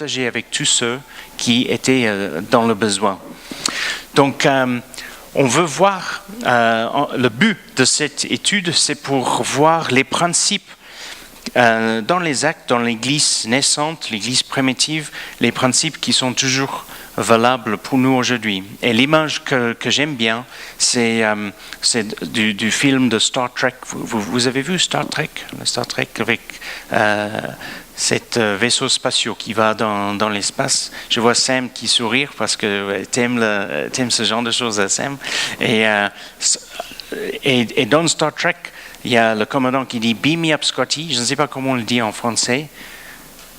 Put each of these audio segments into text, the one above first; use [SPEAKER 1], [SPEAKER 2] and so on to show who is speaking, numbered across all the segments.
[SPEAKER 1] partager avec tous ceux qui étaient dans le besoin. Donc, on veut voir, le but de cette étude, c'est pour voir les principes dans les actes, dans l'Église naissante, l'Église primitive, les principes qui sont toujours valables pour nous aujourd'hui. Et l'image que j'aime bien, c'est du film de Star Trek. Vous avez vu Star Trek? Star Trek avec cet vaisseau spatial qui va dans l'espace. Je vois Sam qui sourit parce que t'aimes ce genre de choses, Sam. Et dans Star Trek, il y a le commandant qui dit « Beam me up, Scotty ». Je ne sais pas comment on le dit en français.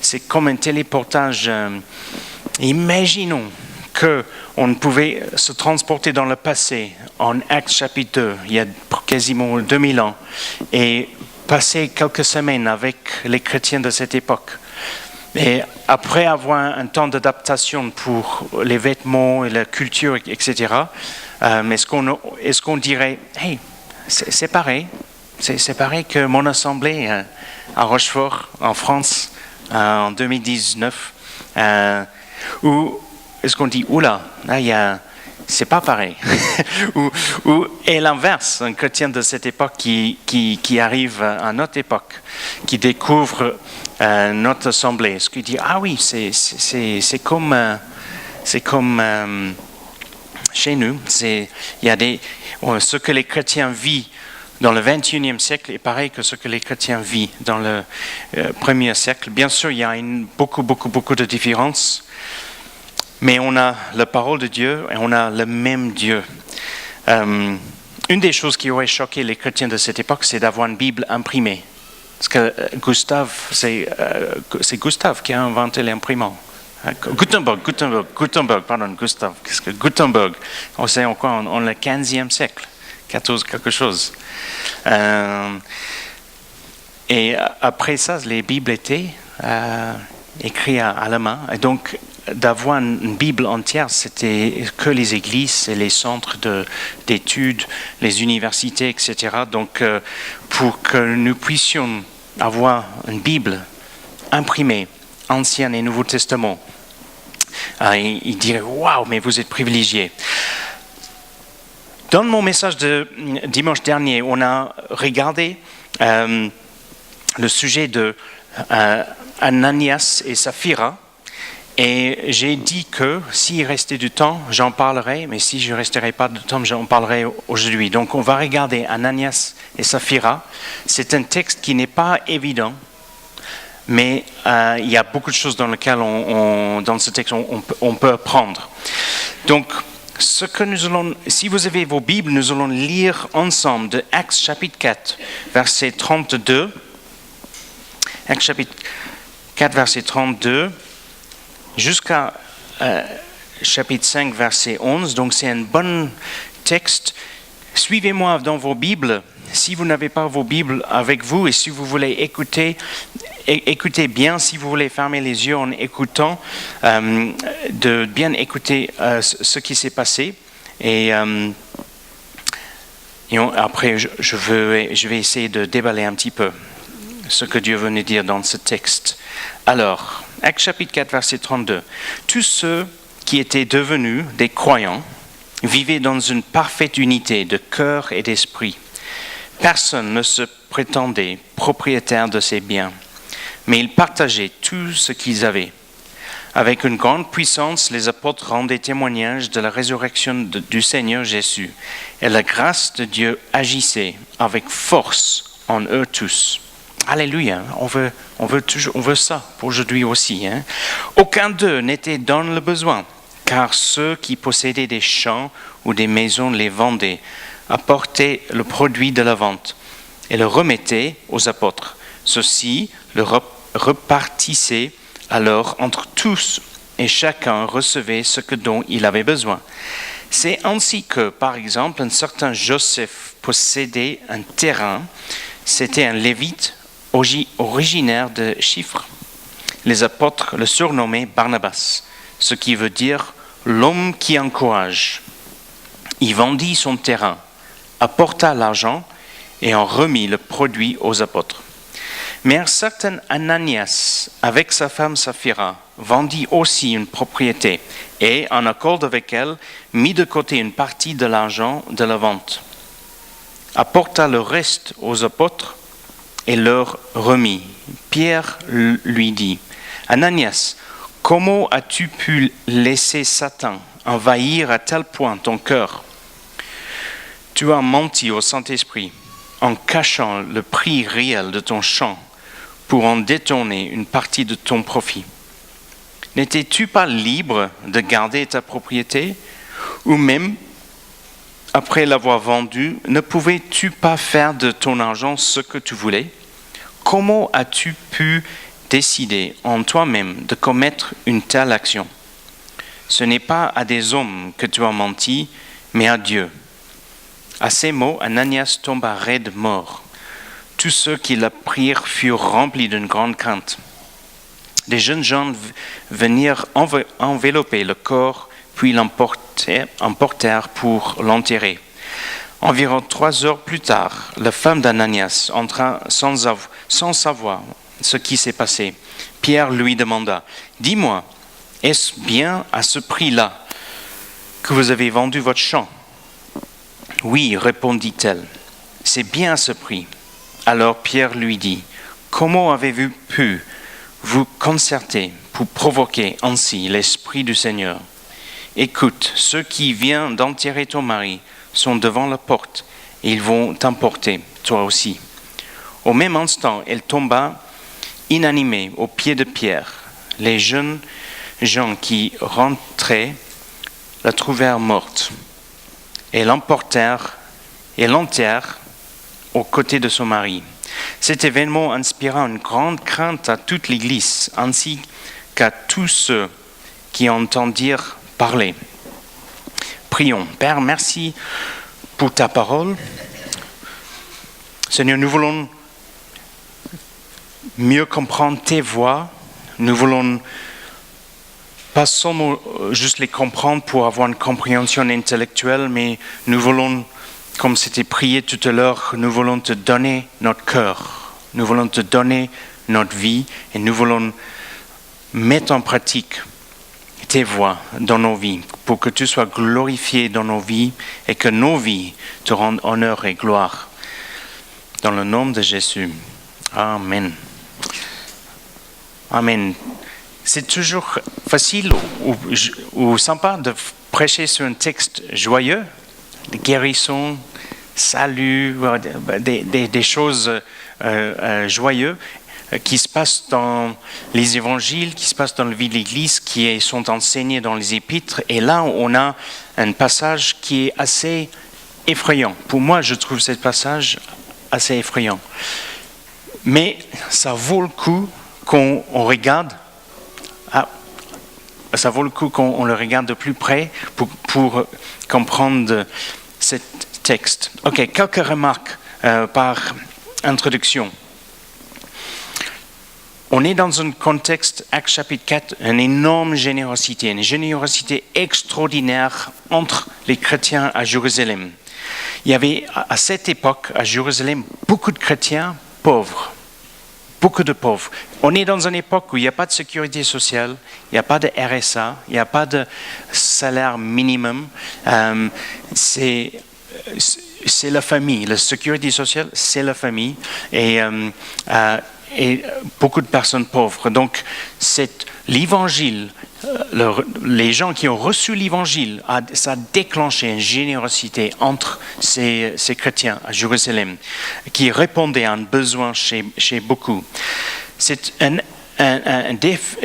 [SPEAKER 1] C'est comme un téléportage. Imaginons qu'on pouvait se transporter dans le passé, en Actes chapitre 2, il y a quasiment 2000 ans, et passer quelques semaines avec les chrétiens de cette époque. Et après avoir un temps d'adaptation pour les vêtements et la culture, etc., est-ce qu'on dirait « Hey, c'est pareil ». C'est pareil que mon assemblée à Rochefort, en France, en 2019. Ou est-ce qu'on dit, oula, c'est pas pareil. Et l'inverse, un chrétien de cette époque qui arrive à notre époque, qui découvre notre assemblée, est-ce qu'il dit, ah oui, c'est comme chez nous. Il y a ce que les chrétiens vivent dans le 21e siècle est pareil que ce que les chrétiens vivent dans le premier siècle. Bien sûr, il y a beaucoup de différences, mais on a la parole de Dieu et on a le même Dieu. Une des choses qui aurait choqué les chrétiens de cette époque, c'est d'avoir une Bible imprimée. Parce que c'est Gustave qui a inventé l'imprimant. Gutenberg, pardon, Gustave. Qu'est-ce que Gutenberg? On sait encore en le 15e siècle. 14 quelque chose. Et après ça, les Bibles étaient écrites à la main. Et donc, d'avoir une Bible entière, c'était que les églises et les centres d'études, les universités, etc. Donc, pour que nous puissions avoir une Bible imprimée, Ancien et Nouveau Testament, ils diraient « Waouh, mais vous êtes privilégiés ». Dans mon message de dimanche dernier, on a regardé le sujet de Ananias et Saphira, et j'ai dit que s'il restait du temps, j'en parlerai, mais si je ne resterai pas de temps, j'en parlerai aujourd'hui. Donc on va regarder Ananias et Saphira. C'est un texte qui n'est pas évident, mais il y a beaucoup de choses dans lesquelles dans ce texte on peut apprendre. Donc, si vous avez vos Bibles, nous allons lire ensemble de Actes chapitre 4, verset 32. Actes chapitre 4, verset 32, jusqu'à chapitre 5, verset 11. Donc c'est un bon texte. Suivez-moi dans vos Bibles. Si vous n'avez pas vos Bibles avec vous et si vous voulez écoutez bien, si vous voulez fermer les yeux en écoutant, de bien écouter ce qui s'est passé. Et après, je vais essayer de déballer un petit peu ce que Dieu veut nous dire dans ce texte. Alors, Actes chapitre 4, verset 32. Tous ceux qui étaient devenus des croyants vivaient dans une parfaite unité de cœur et d'esprit. Personne ne se prétendait propriétaire de ses biens, mais ils partageaient tout ce qu'ils avaient. Avec une grande puissance, les apôtres rendaient témoignage de la résurrection du Seigneur Jésus, et la grâce de Dieu agissait avec force en eux tous. Alléluia, on veut ça pour aujourd'hui aussi. Aucun d'eux n'était dans le besoin, car ceux qui possédaient des champs ou des maisons les vendaient, apportaient le produit de la vente et le remettaient aux apôtres. Ceux-ci le repartissaient alors entre tous et chacun recevait ce dont il avait besoin. C'est ainsi que, par exemple, un certain Joseph possédait un terrain. C'était un lévite originaire de Chypre. Les apôtres le surnommaient Barnabas, ce qui veut dire l'homme qui encourage. Il vendit son terrain, apporta l'argent et en remit le produit aux apôtres. Mais un certain Ananias, avec sa femme Saphira, vendit aussi une propriété et, en accord avec elle, mit de côté une partie de l'argent de la vente, apporta le reste aux apôtres et leur remit. Pierre lui dit, « Ananias, comment as-tu pu laisser Satan envahir à tel point ton cœur? Tu as menti au Saint-Esprit en cachant le prix réel de ton champ pour en détourner une partie de ton profit. N'étais-tu pas libre de garder ta propriété? Ou même, après l'avoir vendue, ne pouvais-tu pas faire de ton argent ce que tu voulais? Comment as-tu pu décider en toi-même de commettre une telle action? Ce n'est pas à des hommes que tu as menti, mais à Dieu. » À ces mots, Ananias tomba raide mort. Tous ceux qui l'apprirent furent remplis d'une grande crainte. Des jeunes gens venirent envelopper le corps, puis l'emportèrent pour l'enterrer. Environ 3 heures plus tard, la femme d'Ananias entra sans savoir ce qui s'est passé. Pierre lui demanda, « Dis-moi, est-ce bien à ce prix-là que vous avez vendu votre champ? » « Oui, répondit-elle, c'est bien à ce prix. » Alors Pierre lui dit, « Comment avez-vous pu vous concerter pour provoquer ainsi l'Esprit du Seigneur? Écoute, ceux qui viennent d'enterrer ton mari sont devant la porte et ils vont t'emporter, toi aussi. » Au même instant, elle tomba inanimée aux pieds de Pierre. Les jeunes gens qui rentraient la trouvèrent morte et l'enterrèrent aux côtés de son mari. Cet événement inspira une grande crainte à toute l'Église, ainsi qu'à tous ceux qui entendirent parler. Prions. Père, merci pour ta parole. Seigneur, nous voulons mieux comprendre tes voies. Nous voulons pas seulement juste les comprendre pour avoir une compréhension intellectuelle, mais nous voulons, comme c'était prié tout à l'heure, nous voulons te donner notre cœur, nous voulons te donner notre vie et nous voulons mettre en pratique tes voies dans nos vies pour que tu sois glorifié dans nos vies et que nos vies te rendent honneur et gloire. Dans le nom de Jésus. Amen. Amen. C'est toujours facile ou sympa de prêcher sur un texte joyeux, de guérison, salut, des choses joyeuses qui se passent dans les évangiles, qui se passent dans la vie de l'Église, qui sont enseignés dans les épîtres. Et là, on a un passage qui est assez effrayant. Pour moi, je trouve ce passage assez effrayant. Mais ça vaut le coup qu'on regarde. Ça vaut le coup qu'on le regarde de plus près pour comprendre ce texte. Ok, quelques remarques par introduction. On est dans un contexte, Actes chapitre 4, une énorme générosité, une générosité extraordinaire entre les chrétiens à Jérusalem. Il y avait à cette époque, à Jérusalem, beaucoup de chrétiens pauvres. Beaucoup de pauvres. On est dans une époque où il n'y a pas de sécurité sociale, il n'y a pas de RSA, il n'y a pas de salaire minimum. C'est la famille. La sécurité sociale, c'est la famille. Et beaucoup de personnes pauvres. Donc, l'évangile, les gens qui ont reçu l'évangile, ça a déclenché une générosité entre ces chrétiens à Jérusalem qui répondaient à un besoin chez beaucoup. C'est un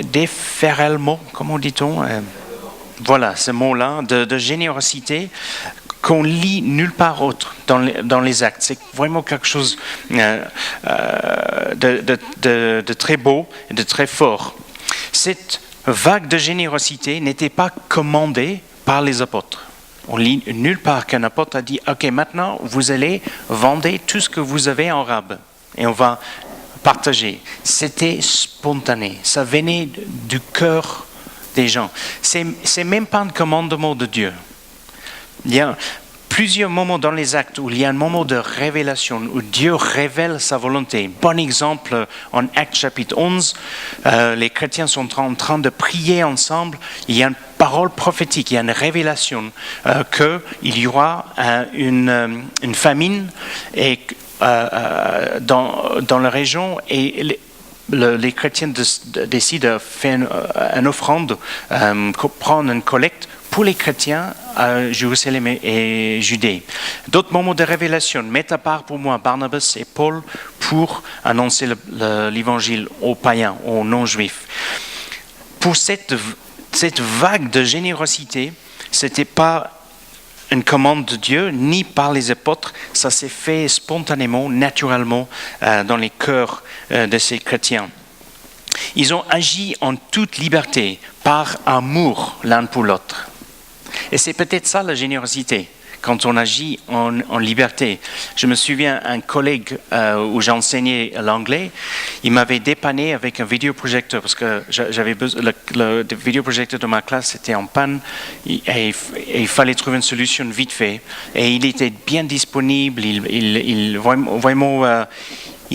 [SPEAKER 1] déferlement, comment dit-on? Voilà, ce mot-là, de générosité qu'on lit nulle part autre dans les actes. C'est vraiment quelque chose de très beau et de très fort. Cette vague de générosité n'était pas commandée par les apôtres. On lit nulle part qu'un apôtre a dit « Ok, maintenant, vous allez vendre tout ce que vous avez en rab et on va partager. » C'était spontané. Ça venait du cœur des gens. C'est même pas un commandement de Dieu. plusieurs moments dans les actes où il y a un moment de révélation, où Dieu révèle sa volonté. Bon exemple, en Actes chapitre 11, les chrétiens sont en train de prier ensemble. Il y a une parole prophétique, il y a une révélation qu'il y aura une famine dans la région et les chrétiens décident de faire une offrande, prendre une collecte pour les chrétiens à Jérusalem et Judée. D'autres moments de révélation, mets à part pour moi Barnabas et Paul pour annoncer l'évangile aux païens, aux non-juifs. Pour cette vague de générosité, ce n'était pas une commande de Dieu, ni par les apôtres, ça s'est fait spontanément, naturellement dans les cœurs de ces chrétiens. Ils ont agi en toute liberté, par amour l'un pour l'autre. Et c'est peut-être ça la générosité, quand on agit en liberté. Je me souviens, un collègue où j'enseignais l'anglais, il m'avait dépanné avec un vidéoprojecteur, parce que j'avais besoin, le vidéoprojecteur de ma classe était en panne, et il fallait trouver une solution vite fait. Et il était bien disponible, il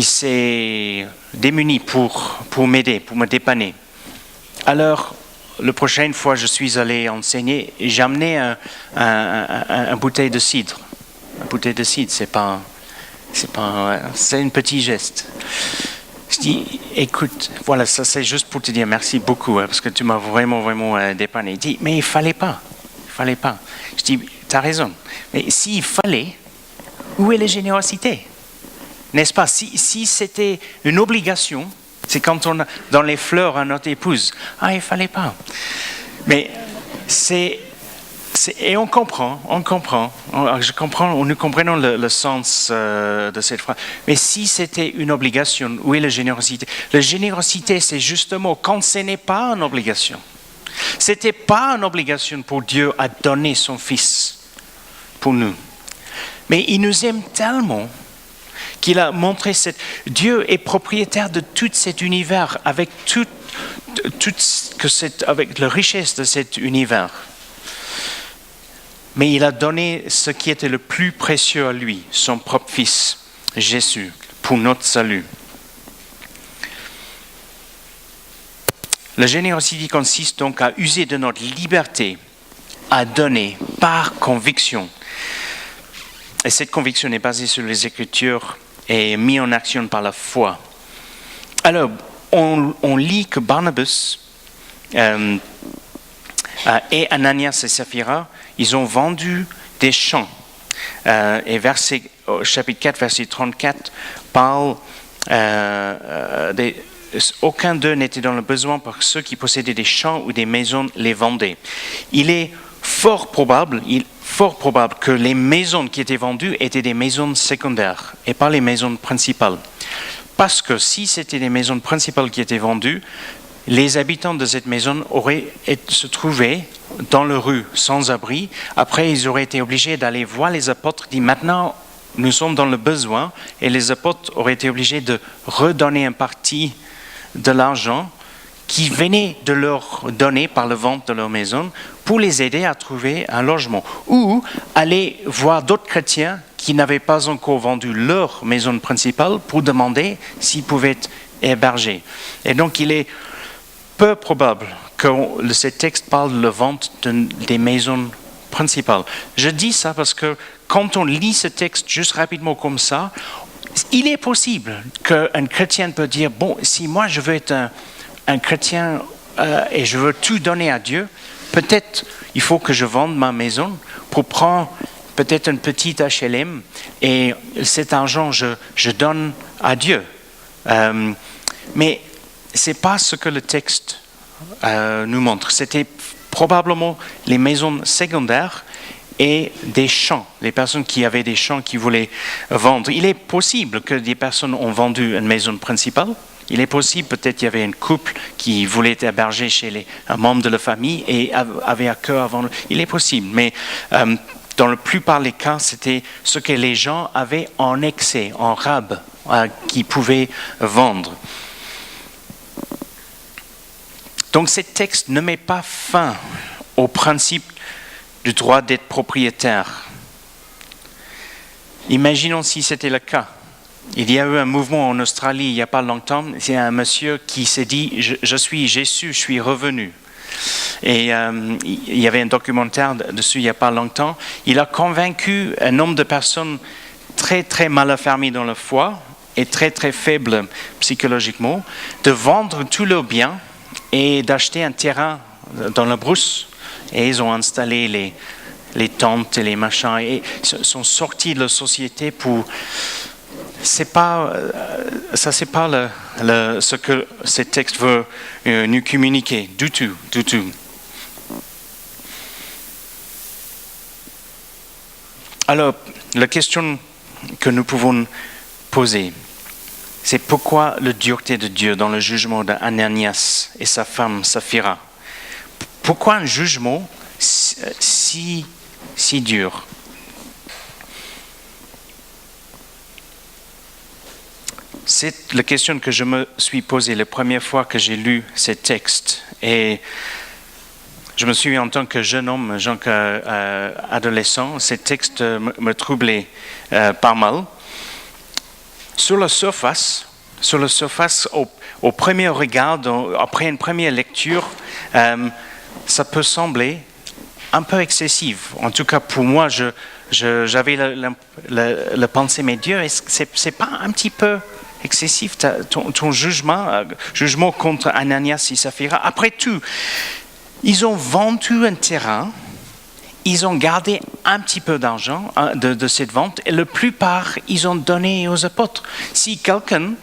[SPEAKER 1] s'est démuni pour m'aider, pour me dépanner. Alors, la prochaine fois je suis allé enseigner, j'ai amené un bouteille de cidre. Un bouteille de cidre, c'est un petit geste. Je dis, écoute, voilà, ça c'est juste pour te dire merci beaucoup, parce que tu m'as vraiment dépanné. Il dit, mais il fallait pas. Je dis, tu as raison. Mais s'il fallait, où est la générosité? N'est-ce pas? Si c'était une obligation, c'est quand on a dans les fleurs à notre épouse. Ah, il ne fallait pas. Mais et on comprend. Nous comprenons le sens de cette phrase. Mais si c'était une obligation, où est la générosité? La générosité, c'est justement quand ce n'est pas une obligation. Ce n'était pas une obligation pour Dieu à donner son Fils pour nous. Mais il nous aime tellement qu'il a montré Dieu est propriétaire de tout cet univers avec avec la richesse de cet univers. Mais il a donné ce qui était le plus précieux à lui, son propre Fils, Jésus, pour notre salut. La générosité consiste donc à user de notre liberté, à donner par conviction. Et cette conviction est basée sur les Écritures et mise en action par la foi. Alors, on lit que Barnabas et Ananias et Saphira, ils ont vendu des champs. Et chapitre 4, verset 34, parle aucun d'eux n'était dans le besoin parce que ceux qui possédaient des champs ou des maisons les vendaient. Il est fort probable que les maisons qui étaient vendues étaient des maisons secondaires et pas les maisons principales. Parce que si c'était les maisons principales qui étaient vendues, les habitants de cette maison auraient se trouvé dans la rue sans abri. Après, ils auraient été obligés d'aller voir les apôtres, dire maintenant nous sommes dans le besoin, et les apôtres auraient été obligés de redonner une partie de l'argent qui venait de leur donner par la vente de leur maison pour les aider à trouver un logement. Ou aller voir d'autres chrétiens qui n'avaient pas encore vendu leur maison principale pour demander s'ils pouvaient être hébergés. Et donc il est peu probable que ce texte parle de la vente des maisons principales. Je dis ça parce que quand on lit ce texte juste rapidement comme ça, il est possible qu'un chrétien peut dire, bon, si moi je veux être un chrétien et je veux tout donner à Dieu, peut-être il faut que je vende ma maison pour prendre peut-être une petite HLM et cet argent je donne à Dieu. Mais ce n'est pas ce que le texte nous montre. C'était probablement les maisons secondaires et des champs, les personnes qui avaient des champs qui voulaient vendre. Il est possible que des personnes ont vendu une maison principale. Il est possible, peut-être qu'il y avait un couple qui voulait être hébergé chez un membre de la famille et avait à cœur à vendre. Il est possible, mais dans la plupart des cas, c'était ce que les gens avaient en excès, en rab, qu'ils pouvaient vendre. Donc, ce texte ne met pas fin au principe du droit d'être propriétaire. Imaginons si c'était le cas. Il y a eu un mouvement en Australie il n'y a pas longtemps. C'est un monsieur qui s'est dit « Je suis Jésus, je suis revenu ». Et il y avait un documentaire dessus il n'y a pas longtemps. Il a convaincu un nombre de personnes très très mal affermies dans la foi et très très faibles psychologiquement de vendre tous leurs biens et d'acheter un terrain dans la brousse. Et ils ont installé les tentes et les machins et sont sortis de la société pour... c'est pas ce que ce texte veut nous communiquer du tout. Alors, la question que nous pouvons poser, c'est pourquoi la dureté de Dieu dans le jugement d'Ananias et sa femme Saphira? Pourquoi un jugement si dur? C'est la question que je me suis posée la première fois que j'ai lu ces textes. Et je me suis en tant que jeune homme, adolescent, ces textes me troublaient pas mal. Sur la surface, au premier regard, après une première lecture, ça peut sembler un peu excessif. En tout cas, pour moi, j'avais la pensée, mais Dieu, c'est pas un petit peu excessif ton jugement contre Ananias et Saphira? Après tout, ils ont vendu un terrain, ils ont gardé un petit peu d'argent de cette vente et la plupart, ils ont donné aux apôtres. Si quelqu'un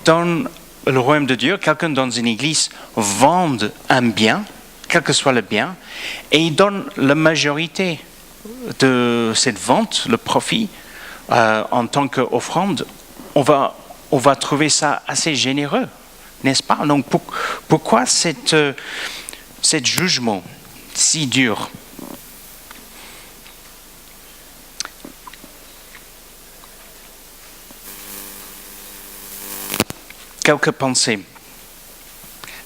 [SPEAKER 1] dans le royaume de Dieu, quelqu'un dans une église vend un bien, quel que soit le bien, et il donne la majorité de cette vente, le profit, en tant qu'offrande, on va trouver ça assez généreux, n'est-ce pas? Donc pourquoi cet jugement si dur? Quelques pensées.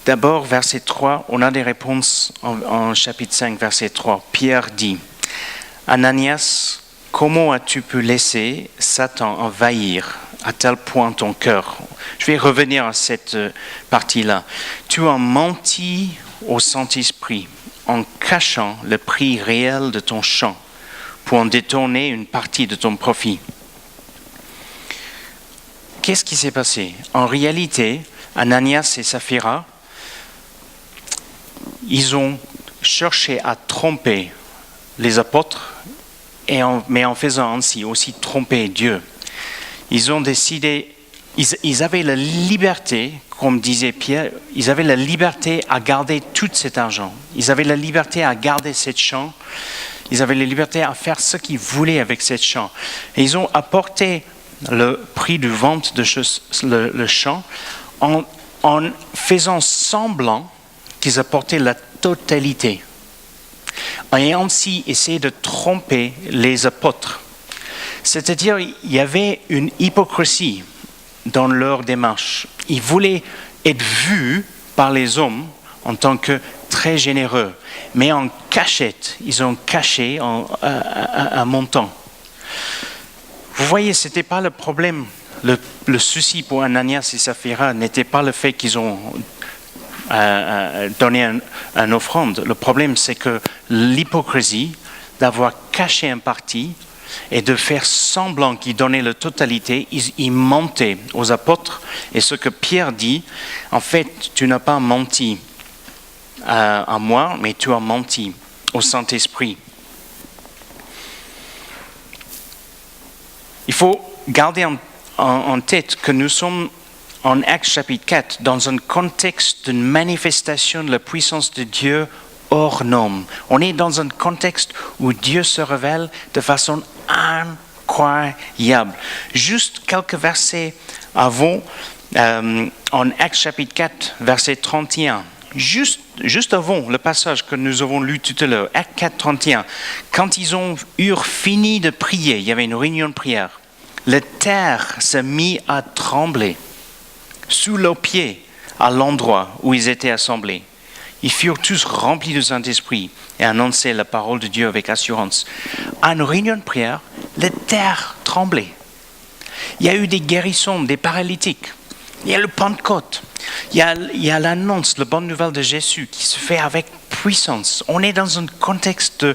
[SPEAKER 1] D'abord, verset 3, on a des réponses en chapitre 5, verset 3. Pierre dit, « Ananias, comment as-tu pu laisser Satan envahir à tel point ton cœur ?» Je vais revenir à cette partie-là. « Tu as menti au Saint-Esprit en cachant le prix réel de ton champ pour en détourner une partie de ton profit. » Qu'est-ce qui s'est passé? En réalité, Ananias et Saphira, ils ont cherché à tromper les apôtres, mais en faisant ainsi aussi tromper Dieu. Ils ont décidé, ils avaient la liberté, comme disait Pierre, ils avaient la liberté à garder tout cet argent. Ils avaient la liberté à garder cette champ. Ils avaient la liberté à faire ce qu'ils voulaient avec cette champ. Et ils ont apporté le prix de vente de le champ en faisant semblant qu'ils apportaient la totalité. Et ainsi essayer de tromper les apôtres. C'est-à-dire, il y avait une hypocrisie dans leur démarche. Ils voulaient être vus par les hommes en tant que très généreux, mais en cachette, ils ont caché un montant. Vous voyez, ce n'était pas le problème. Le souci pour Ananias et Saphira n'était pas le fait qu'ils ont donné une offrande. Le problème, c'est que l'hypocrisie d'avoir caché un parti et de faire semblant qu'ils donnaient la totalité, ils mentaient aux apôtres. Et ce que Pierre dit, en fait, tu n'as pas menti à moi, mais tu as menti au Saint-Esprit. Il faut garder en tête que nous sommes en Actes chapitre 4 dans un contexte d'une manifestation de la puissance de Dieu hors norme. On est dans un contexte où Dieu se révèle de façon incroyable. Juste quelques versets avant, en Actes chapitre 4, verset 31, juste avant le passage que nous avons lu tout à l'heure, Actes 4, 31, quand ils ont fini de prier, il y avait une réunion de prière, la terre s'est mise à trembler sous leurs pieds à l'endroit où ils étaient assemblés. Ils furent tous remplis du Saint-Esprit et annonçaient la parole de Dieu avec assurance. À une réunion de prière, la terre tremblait. Il y a eu des guérissons, des paralytiques. Il y a le Pentecôte. Il y a l'annonce, la bonne nouvelle de Jésus qui se fait avec puissance. On est dans un contexte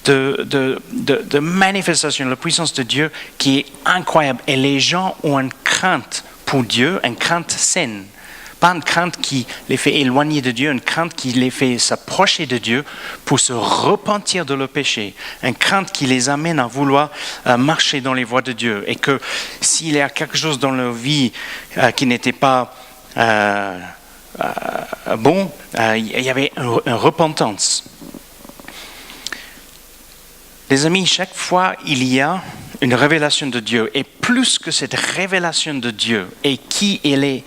[SPEAKER 1] de manifestation de la puissance de Dieu qui est incroyable. Et les gens ont une crainte pour Dieu, une crainte saine. Pas une crainte qui les fait éloigner de Dieu, une crainte qui les fait s'approcher de Dieu pour se repentir de leur péché. Une crainte qui les amène à vouloir marcher dans les voies de Dieu. Et que s'il y a quelque chose dans leur vie qui n'était pas bon, il y avait une repentance. Les amis, chaque fois il y a une révélation de Dieu, et plus que cette révélation de Dieu et qui elle est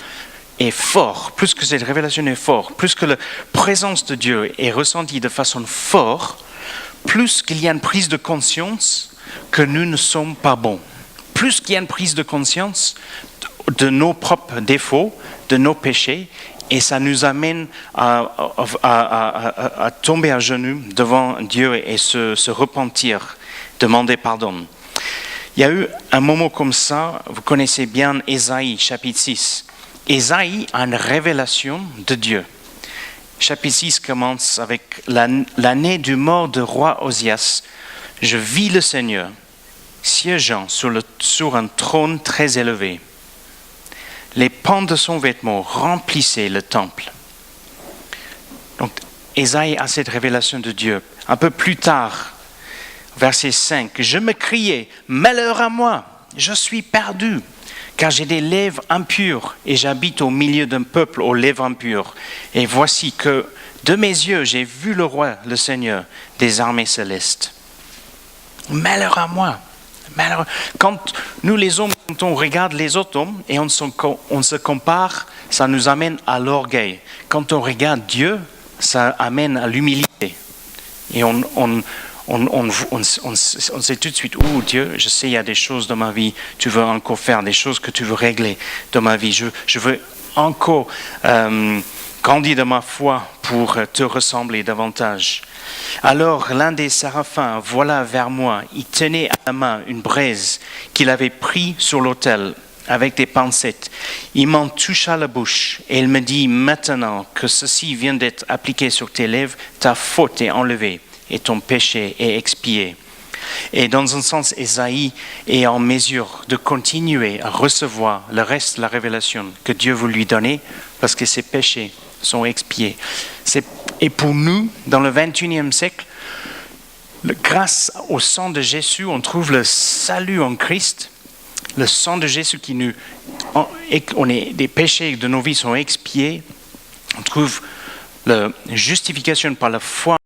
[SPEAKER 1] fort, plus que cette révélation est forte, plus que la présence de Dieu est ressentie de façon forte, plus qu'il y a une prise de conscience que nous ne sommes pas bons. Plus qu'il y a une prise de conscience de nos propres défauts, de nos péchés, et ça nous amène à tomber à genoux devant Dieu et se repentir, demander pardon. Il y a eu un moment comme ça, vous connaissez bien Ésaïe, chapitre 6. Ésaïe a une révélation de Dieu. Chapitre 6 commence avec l'année du mort du roi Osias. Je vis le Seigneur siégeant sur un trône très élevé. Les pans de son vêtement remplissaient le temple. Donc, Ésaïe a cette révélation de Dieu. Un peu plus tard, verset 5, « Je me criais, malheur à moi, je suis perdu, car j'ai des lèvres impures et j'habite au milieu d'un peuple aux lèvres impures. Et voici que de mes yeux, j'ai vu le roi, le Seigneur, des armées célestes. » Malheur à moi. Quand nous les hommes, quand on regarde les autres hommes et on se compare, ça nous amène à l'orgueil. Quand on regarde Dieu, ça amène à l'humilité. Et on sait tout de suite, oh Dieu, je sais, il y a des choses dans ma vie, tu veux encore faire, des choses que tu veux régler dans ma vie. Je veux encore grandir dans ma foi pour te ressembler davantage. Alors l'un des séraphins vola vers moi, il tenait à la main une braise qu'il avait prise sur l'autel avec des pincettes. Il m'en toucha la bouche et il me dit, maintenant que ceci vient d'être appliqué sur tes lèvres, ta faute est enlevée et ton péché est expié. Et dans un sens, Ésaïe est en mesure de continuer à recevoir le reste de la révélation que Dieu veut lui donner parce que ses péchés sont expiés. Et pour nous, dans le 21e siècle, grâce au sang de Jésus, on trouve le salut en Christ. Le sang de Jésus qui des péchés de nos vies sont expiés. On trouve la justification par la foi